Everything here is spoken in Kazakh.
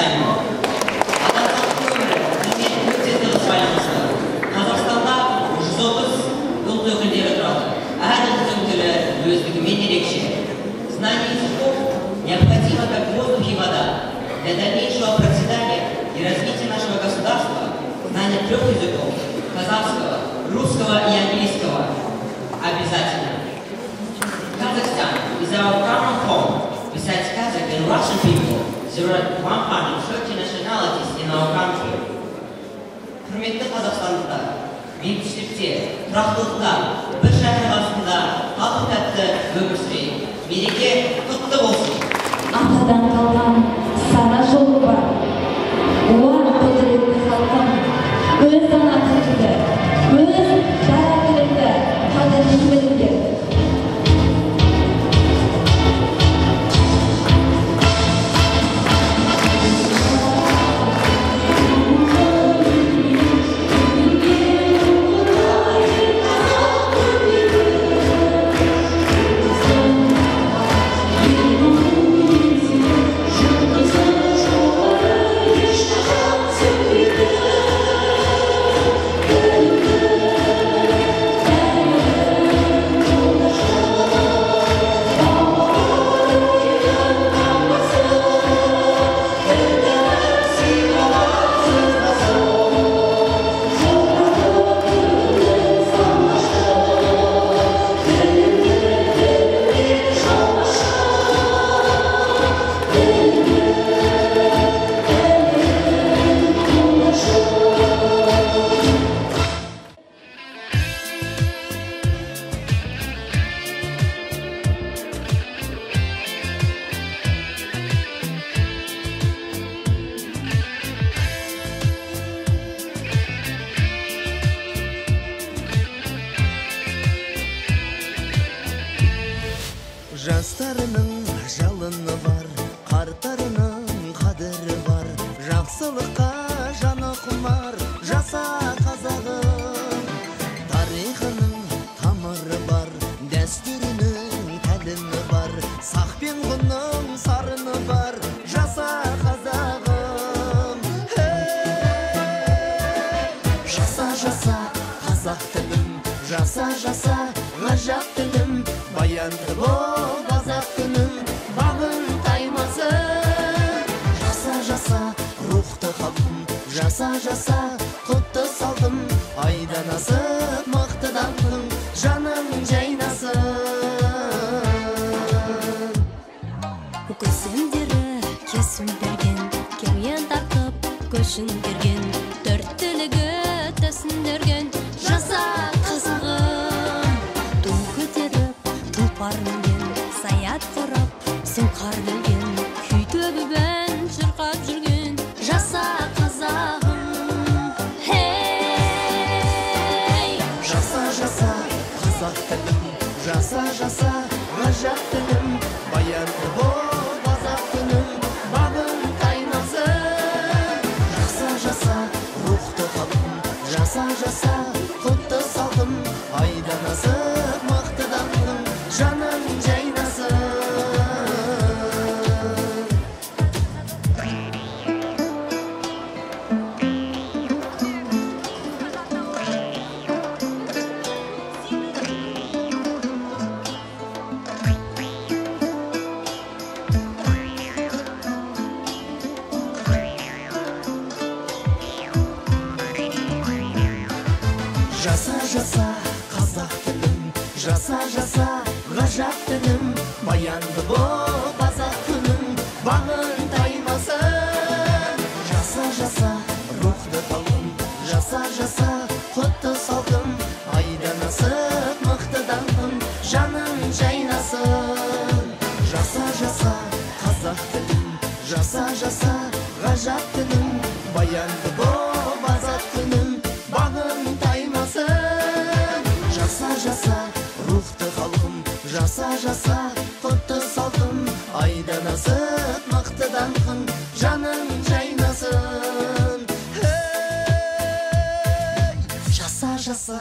жасаймын. Адамзаттың өмірі қызмет өте тығыз байланысты. Қазақстанда 130 ұлт өкілдері тұрады. Әр ұлттың тілі өздігімен ерекше. Знание языков необходимо как воздух и вода. Для дальнейшего процветания и развития нашего государства знание 3 языков – казахского, русского и английского – обязательно. Kazakhstan is our common home. Besides Kazakh and Russian people, there are 130 nationalities in our country. Құрметті қазақстандықтар, бейбітшілікте, тұрақтылықта, бір шәкір астында тату-тәтті өмір сүрейік. Мереке құтты болсын. Атадан қалған сара жолы бар. Олар құдіретті халқым, өз ана тілді, өз дара тілді қадірлей біліңдер. Жастарының жалыны бар, қарттарының қадірі бар. Жақсылыққа жаны құмар, жаса қазағым. Тарихының тамыры бар, дәстүрінің тәлімі бар. Сақ пен ғұнның сарыны бар, жаса қазағым. Жаса, жаса қазақ тілім, жаса, жаса ғажап тілім. Баянды бол қазақ күнім, бағын таймасын. Жаса, жаса рухты халқым, жаса, жаса құтты салқым. Айдан асып мықты даңқым, жаным жайнасын. Көсемдері кесім берген, керуен тартып көшін берген. Төрт түлігі төсіндерген, жаса қазағым. Ту көтеріп тұлпар мінген, саят құрып сұңқар білген. Күй төгібен шырқап жүрген, жаса қазағым. Жаса, жаса қазақ тілім, жаса, жаса ғажап тілім. Баянды бол қазақ күнім, бағын таймасын. Жаса, жаса рухты халқым, жаса, жаса құтты салқым. Айдан асып мықты даңқым, жаным жайнасын. Жаса, жаса қазақ тілім, жаса, жаса ғажап тілім. Баянды бол қазақ күнім, бағын таймасын. Жаса, жаса рухты халқым, жаса, жаса құтты салқым. Айдан асып мықты даңқым, жаным жайнасын. Жаса, жаса қазақ тілім, жаса, жаса ғажап тілім. Баянды бол қазақ күнім, бағын таймасын. Жаса, жаса рухты халқым, жаса, жаса құтты салқым. Айдан асып мықты даңқым, жаным жайнасын. Жаса, жаса.